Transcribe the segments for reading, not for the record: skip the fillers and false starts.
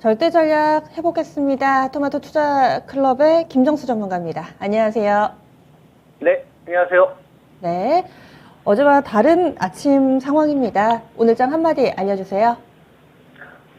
절대 전략 해보겠습니다. 토마토 투자 클럽의 김정수 전문가입니다. 안녕하세요. 네, 안녕하세요. 네. 어제와 다른 아침 상황입니다. 오늘장 한마디 알려주세요.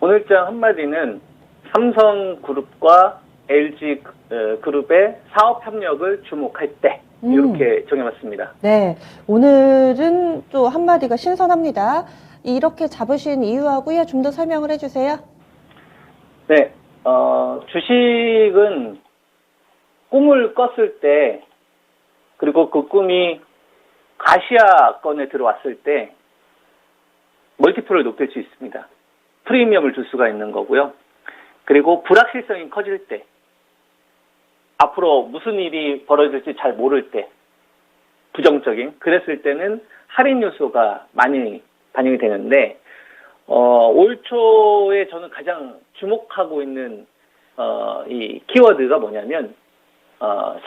오늘장 한마디는 삼성그룹과 LG그룹의 사업 협력을 주목할 때 이렇게 정해봤습니다. 네. 오늘은 또 한마디가 신선합니다. 이렇게 잡으신 이유하고요. 좀 더 설명을 해주세요. 네, 주식은 꿈을 꿨을 때, 그리고 그 꿈이 가시화권에 들어왔을 때 멀티플을 높일 수 있습니다. 프리미엄을 줄 수가 있는 거고요. 그리고 불확실성이 커질 때, 앞으로 무슨 일이 벌어질지 잘 모를 때, 부정적인, 그랬을 때는 할인 요소가 많이 반영이 되는데, 올 초에 저는 가장 주목하고 있는, 이 키워드가 뭐냐면,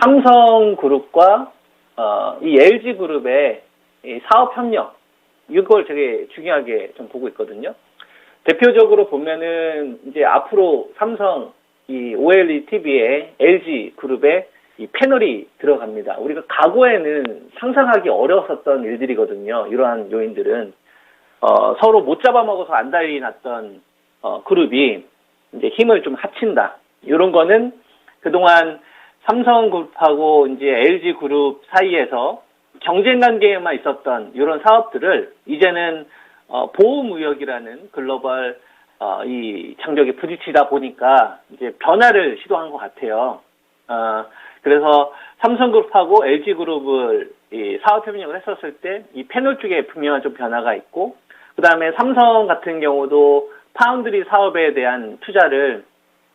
삼성그룹과, 이 LG그룹의 이 사업협력, 이걸 되게 중요하게 좀 보고 있거든요. 대표적으로 보면은, 이제 앞으로 삼성, 이 OLED TV에 LG그룹에 이 패널이 들어갑니다. 우리가 과거에는 상상하기 어려웠었던 일들이거든요. 이러한 요인들은. 서로 못 잡아먹어서 안달이 났던, 그룹이 이제 힘을 좀 합친다. 이런 거는 그동안 삼성그룹하고 이제 LG그룹 사이에서 경쟁 관계에만 있었던 이런 사업들을 이제는, 보호무역이라는 글로벌, 이 장벽에 부딪히다 보니까 이제 변화를 시도한 것 같아요. 그래서 삼성그룹하고 LG그룹을 이 사업협력을 했었을 때 이 패널 쪽에 분명한 좀 변화가 있고, 그 다음에 삼성 같은 경우도 파운드리 사업에 대한 투자를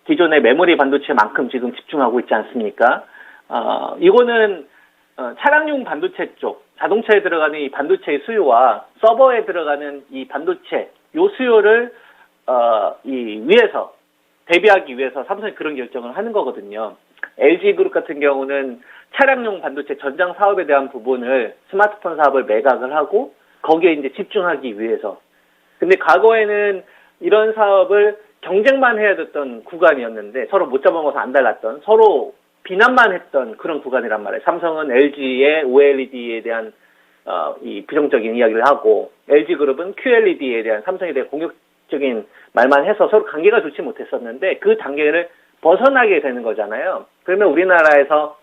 기존의 메모리 반도체만큼 지금 집중하고 있지 않습니까? 이거는 차량용 반도체 쪽, 자동차에 들어가는 이 반도체의 수요와 서버에 들어가는 이 반도체, 요 수요를 이 위에서 대비하기 위해서 삼성이 그런 결정을 하는 거거든요. LG그룹 같은 경우는 차량용 반도체 전장 사업에 대한 부분을 스마트폰 사업을 매각을 하고 거기에 이제 집중하기 위해서. 근데 과거에는 이런 사업을 경쟁만 해야 됐던 구간이었는데 서로 못 잡아먹어서 안 달랐던, 서로 비난만 했던 그런 구간이란 말이에요. 삼성은 LG의 OLED에 대한 이 부정적인 이야기를 하고, LG그룹은 QLED에 대한 삼성에 대한 공격적인 말만 해서 서로 관계가 좋지 못했었는데 그 단계를 벗어나게 되는 거잖아요. 그러면 우리나라에서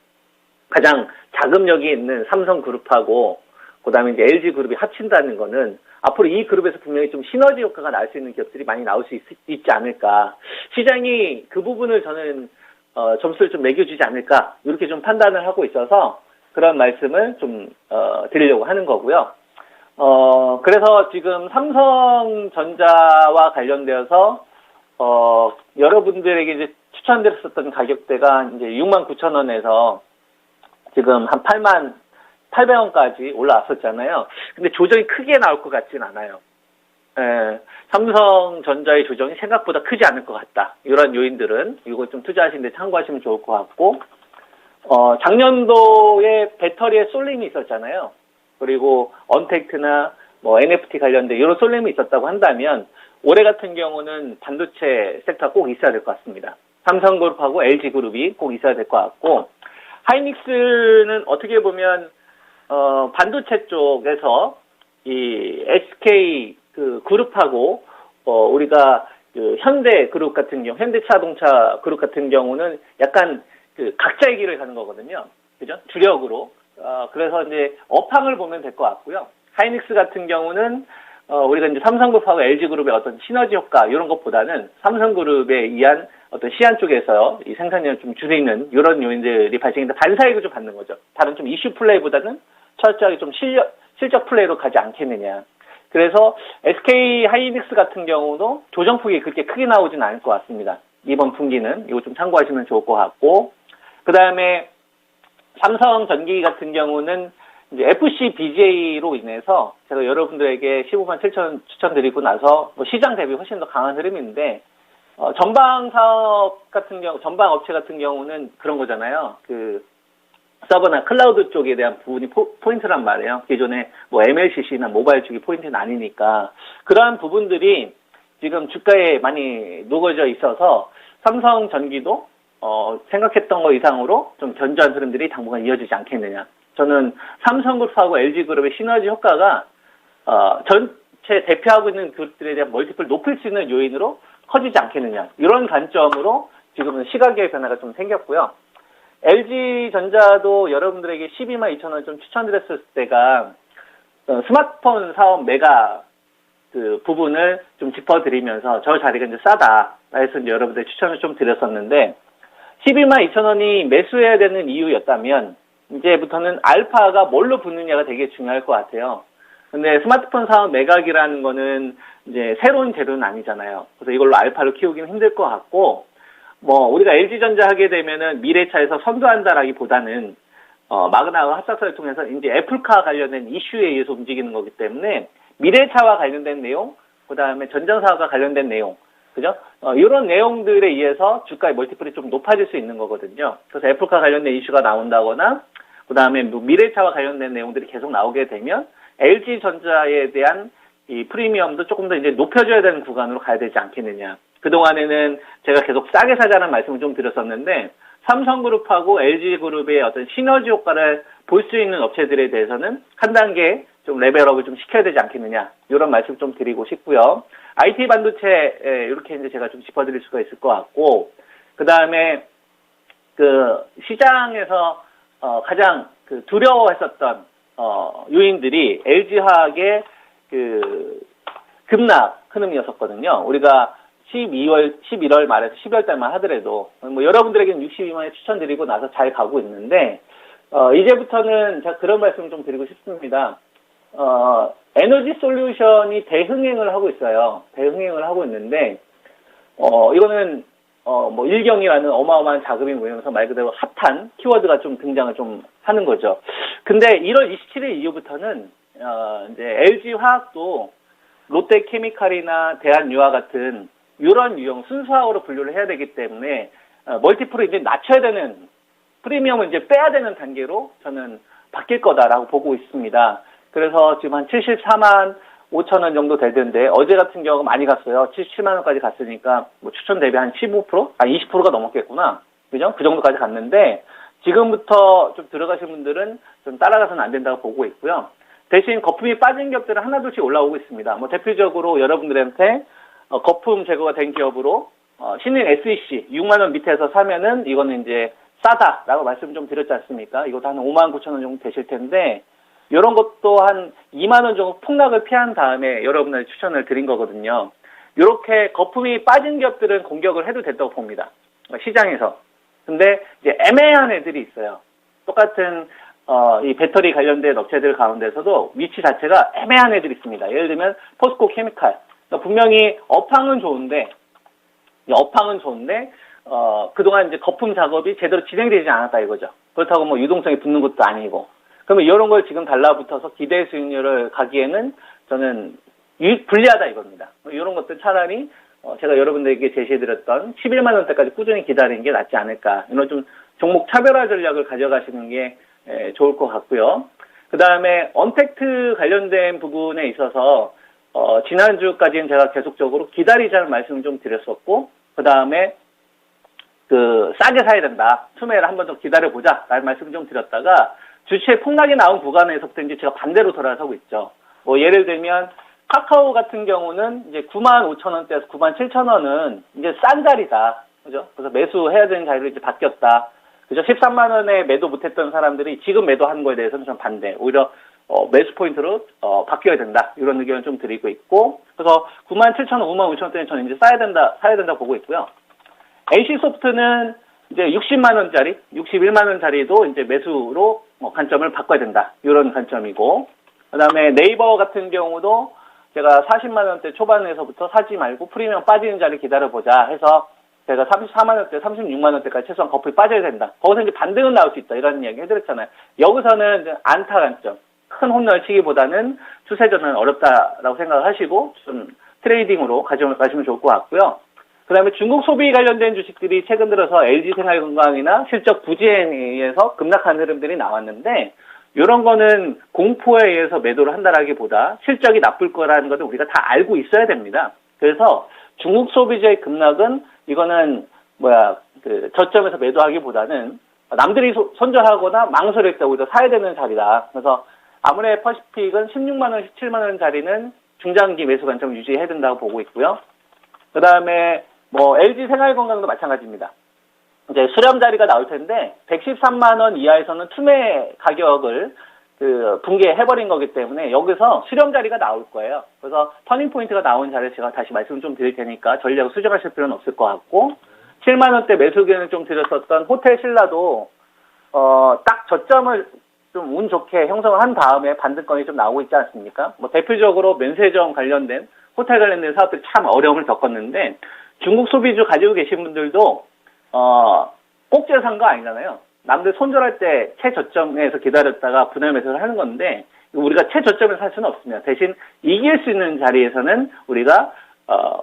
가장 자금력이 있는 삼성그룹하고 그다음에 이제 LG그룹이 합친다는 거는 앞으로 이 그룹에서 분명히 좀 시너지 효과가 날 수 있는 기업들이 많이 나올 수 있지 않을까. 시장이 그 부분을 저는 점수를 좀 매겨주지 않을까, 이렇게 좀 판단을 하고 있어서 그런 말씀을 좀 드리려고 하는 거고요. 그래서 지금 삼성전자와 관련되어서 여러분들에게 이제 추천드렸었던 가격대가 이제 69,000원에서 지금 한 88,800원까지 올라왔었잖아요. 근데 조정이 크게 나올 것 같진 않아요. 삼성전자의 조정이 생각보다 크지 않을 것 같다. 이런 요인들은 이거 좀 투자하시는데 참고하시면 좋을 것 같고, 작년도에 배터리에 쏠림이 있었잖아요. 그리고 언택트나 뭐 NFT 관련된 이런 쏠림이 있었다고 한다면 올해 같은 경우는 반도체 섹터가 꼭 있어야 될 것 같습니다. 삼성그룹하고 LG그룹이 꼭 있어야 될 것 같고, 하이닉스는 어떻게 보면 반도체 쪽에서 이 SK 그 그룹하고 우리가 그 현대그룹 같은 경우, 현대자동차 그룹 같은 경우는 약간 그 각자의 길을 가는 거거든요. 그죠? 주력으로. 그래서 이제 업황을 보면 될 것 같고요. 하이닉스 같은 경우는 우리가 이제 삼성그룹하고 LG그룹의 어떤 시너지 효과 이런 것보다는 삼성그룹에 의한 어떤 시안 쪽에서 이 생산량을 좀 줄이는 이런 요인들이 발생해서 반사이익을 좀 받는 거죠. 다른 좀 이슈 플레이보다는 철저하게 좀 실적 플레이로 가지 않겠느냐. 그래서 SK 하이닉스 같은 경우도 조정폭이 그렇게 크게 나오진 않을 것 같습니다. 이번 분기는 이거 좀 참고하시면 좋을 것 같고, 그 다음에 삼성전기 같은 경우는 이제 FC BJ로 인해서 제가 여러분들에게 157,000 추천드리고 나서 뭐 시장 대비 훨씬 더 강한 흐름인데, 전방 사업 같은 경우, 전방 업체 같은 경우는 그런 거잖아요. 그 서버나 클라우드 쪽에 대한 부분이 포인트란 말이에요. 기존에 뭐 MLCC나 모바일 쪽이 포인트는 아니니까 그러한 부분들이 지금 주가에 많이 녹아져 있어서 삼성전기도 생각했던 거 이상으로 좀 견조한 흐름들이 당분간 이어지지 않겠느냐. 저는 삼성그룹하고 LG그룹의 시너지 효과가 전체 대표하고 있는 그룹들에 대한 멀티플 높일 수 있는 요인으로 커지지 않겠느냐. 이런 관점으로 지금은 시각의 변화가 좀 생겼고요. LG전자도 여러분들에게 12만 2천 원 좀 추천드렸을 때가 스마트폰 사업 메가 그 부분을 좀 짚어드리면서 저 자리가 이제 싸다 해서 이제 여러분들 추천을 좀 드렸었는데 12만 2천 원이 매수해야 되는 이유였다면 이제부터는 알파가 뭘로 붙느냐가 되게 중요할 것 같아요. 근데 스마트폰 사업 매각이라는 거는 이제 새로운 재료는 아니잖아요. 그래서 이걸로 알파를 키우기는 힘들 것 같고 우리가 LG전자 하게 되면은 미래차에서 선도한다라기보다는 마그나와 합작사를 통해서 이제 애플카 관련된 이슈에 의해서 움직이는 거기 때문에 미래차와 관련된 내용, 그 다음에 전장사와 관련된 내용, 그죠? 이런 내용들에 의해서 주가의 멀티플이 좀 높아질 수 있는 거거든요. 그래서 애플카 관련된 이슈가 나온다거나, 그 다음에 미래차와 관련된 내용들이 계속 나오게 되면 LG전자에 대한 이 프리미엄도 조금 더 이제 높여줘야 되는 구간으로 가야 되지 않겠느냐. 그동안에는 제가 계속 싸게 사자는 말씀을 좀 드렸었는데, 삼성그룹하고 LG그룹의 어떤 시너지 효과를 볼 수 있는 업체들에 대해서는 한 단계 좀 레벨업을 좀 시켜야 되지 않겠느냐. 이런 말씀 좀 드리고 싶고요. IT 반도체, 이렇게 이제 제가 좀 짚어드릴 수가 있을 것 같고, 그 다음에 그 시장에서 가장 그 두려워했었던 요인들이 LG화학의 그 급락 흐름이었었거든요. 우리가 11월 말에서 12월 달만 하더라도 여러분들에게는 62만에 추천드리고 나서 잘 가고 있는데 이제부터는 제가 그런 말씀 좀 드리고 싶습니다. 에너지 솔루션이 대흥행을 하고 있어요. 대흥행을 하고 있는데 이거는 일경이라는 어마어마한 자금이 모여서 말 그대로 핫한 키워드가 좀 등장을 좀 하는 거죠. 근데 1월 27일 이후부터는 이제 LG 화학도 롯데케미칼이나 대한유화 같은 이런 유형 순수화로 분류를 해야 되기 때문에 멀티플을 이제 낮춰야 되는 프리미엄을 이제 빼야 되는 단계로 저는 바뀔 거다라고 보고 있습니다. 그래서 지금 한 74만 5천 원 정도 되던데 어제 같은 경우 많이 갔어요. 77만 원까지 갔으니까 추천 대비 한 15%? 20%가 넘었겠구나. 그죠? 그 정도까지 갔는데 지금부터 좀 들어가신 분들은 좀 따라가서는 안 된다고 보고 있고요. 대신 거품이 빠진 기업들은 하나둘씩 올라오고 있습니다. 대표적으로 여러분들한테 거품 제거가 된 기업으로 신인 SEC 6만 원 밑에서 사면은 이거는 이제 싸다라고 말씀 좀 드렸지 않습니까? 이것도 한 5만 9천 원 정도 되실 텐데 이런 것도 한 2만 원 정도 폭락을 피한 다음에 여러분들 추천을 드린 거거든요. 이렇게 거품이 빠진 기업들은 공격을 해도 된다고 봅니다. 시장에서. 근데 이제 애매한 애들이 있어요. 똑같은 이 배터리 관련된 업체들 가운데서도 위치 자체가 애매한 애들이 있습니다. 예를 들면 포스코 케미칼. 분명히 업황은 좋은데 그동안 이제 거품 작업이 제대로 진행되지 않았다 이거죠. 그렇다고 유동성이 붙는 것도 아니고. 그러면 이런 걸 지금 달라붙어서 기대 수익률을 가기에는 저는 불리하다 이겁니다. 이런 것들 차라리 제가 여러분들에게 제시해드렸던 11만 원대까지 꾸준히 기다리는 게 낫지 않을까. 이런 좀 종목 차별화 전략을 가져가시는 게 좋을 것 같고요. 그 다음에 언택트 관련된 부분에 있어서 지난주까지는 제가 계속적으로 기다리자는 말씀을 좀 드렸었고, 그 다음에 싸게 사야 된다. 투매를 한 번 더 기다려보자. 라는 말씀을 좀 드렸다가, 주식의 폭락이 나온 구간에서부터 이제 제가 반대로 돌아서고 있죠. 예를 들면, 카카오 같은 경우는 이제 9만 5천 원대에서 9만 7천 원은 이제 싼 자리다. 그죠? 그래서 매수해야 되는 자리로 이제 바뀌었다. 그죠? 13만 원에 매도 못했던 사람들이 지금 매도하는 거에 대해서는 좀 반대. 오히려 매수 포인트로 바뀌어야 된다. 이런 의견을 좀 드리고 있고, 그래서 9만 7천 원, 5만 5천 원대는 저는 이제 사야 된다 보고 있고요. NC소프트는 이제 60만 원짜리, 61만 원짜리도 이제 매수로 관점을 바꿔야 된다. 이런 관점이고, 그 다음에 네이버 같은 경우도 제가 40만 원대 초반에서부터 사지 말고 프리미엄 빠지는 자리 기다려보자 해서 제가 34만 원대, 36만 원대까지 최소한 거품이 빠져야 된다. 거기서 이제 반등은 나올 수 있다. 이런 이야기 해드렸잖아요. 여기서는 이제 안타 관점. 큰 홈런을 치기보다는 추세전은 어렵다라고 생각하시고 좀 트레이딩으로 가시면 좋을 것 같고요. 그 다음에 중국 소비 관련된 주식들이 최근 들어서 LG생활건강이나 실적 부진에 의해서 급락한 흐름들이 나왔는데 이런 거는 공포에 의해서 매도를 한다라기보다 실적이 나쁠 거라는 것을 우리가 다 알고 있어야 됩니다. 그래서 중국 소비자의 급락은 이거는 저점에서 매도하기보다는 남들이 손절하거나 망설일 때 오히려 사야 되는 자리다. 그래서 아무래 퍼시픽은 16만 원, 17만 원 자리는 중장기 매수 관점을 유지해야 된다고 보고 있고요. 그 다음에 LG 생활건강도 마찬가지입니다. 이제 수렴 자리가 나올 텐데 113만 원 이하에서는 투매 가격을 붕괴해버린 거기 때문에 여기서 수렴 자리가 나올 거예요. 그래서 터닝 포인트가 나온 자리에 제가 다시 말씀 좀 드릴 테니까 전략을 수정하실 필요는 없을 것 같고 7만 원대 매수 의견을 좀 드렸었던 호텔 신라도 딱 저점을 좀 운 좋게 형성을 한 다음에 반등권이 좀 나오고 있지 않습니까? 대표적으로 면세점 관련된 호텔 관련된 사업들이 참 어려움을 겪었는데 중국 소비주 가지고 계신 분들도 꼭지를 산 거 아니잖아요. 남들 손절할 때 최저점에서 기다렸다가 분할 매수를 하는 건데 우리가 최저점에서 살 수는 없습니다. 대신 이길 수 있는 자리에서는 우리가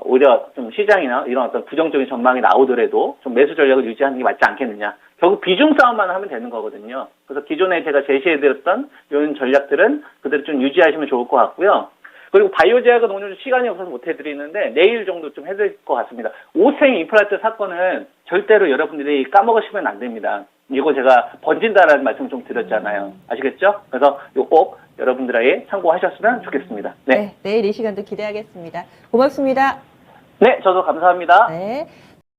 오히려 좀 시장이나 이런 어떤 부정적인 전망이 나오더라도 좀 매수 전략을 유지하는 게 맞지 않겠느냐. 결국 비중 싸움만 하면 되는 거거든요. 그래서 기존에 제가 제시해드렸던 이런 전략들은 그대로 좀 유지하시면 좋을 것 같고요. 그리고 바이오 제약은 오늘 시간이 없어서 못 해드리는데 내일 정도 좀 해드릴 것 같습니다. 오생 임플란트 사건은 절대로 여러분들이 까먹으시면 안 됩니다. 이거 제가 번진다라는 말씀 좀 드렸잖아요. 아시겠죠? 그래서 이거 꼭 여러분들에게 참고하셨으면 좋겠습니다. 네. 내일 이 시간도 기대하겠습니다. 고맙습니다. 네, 저도 감사합니다. 네.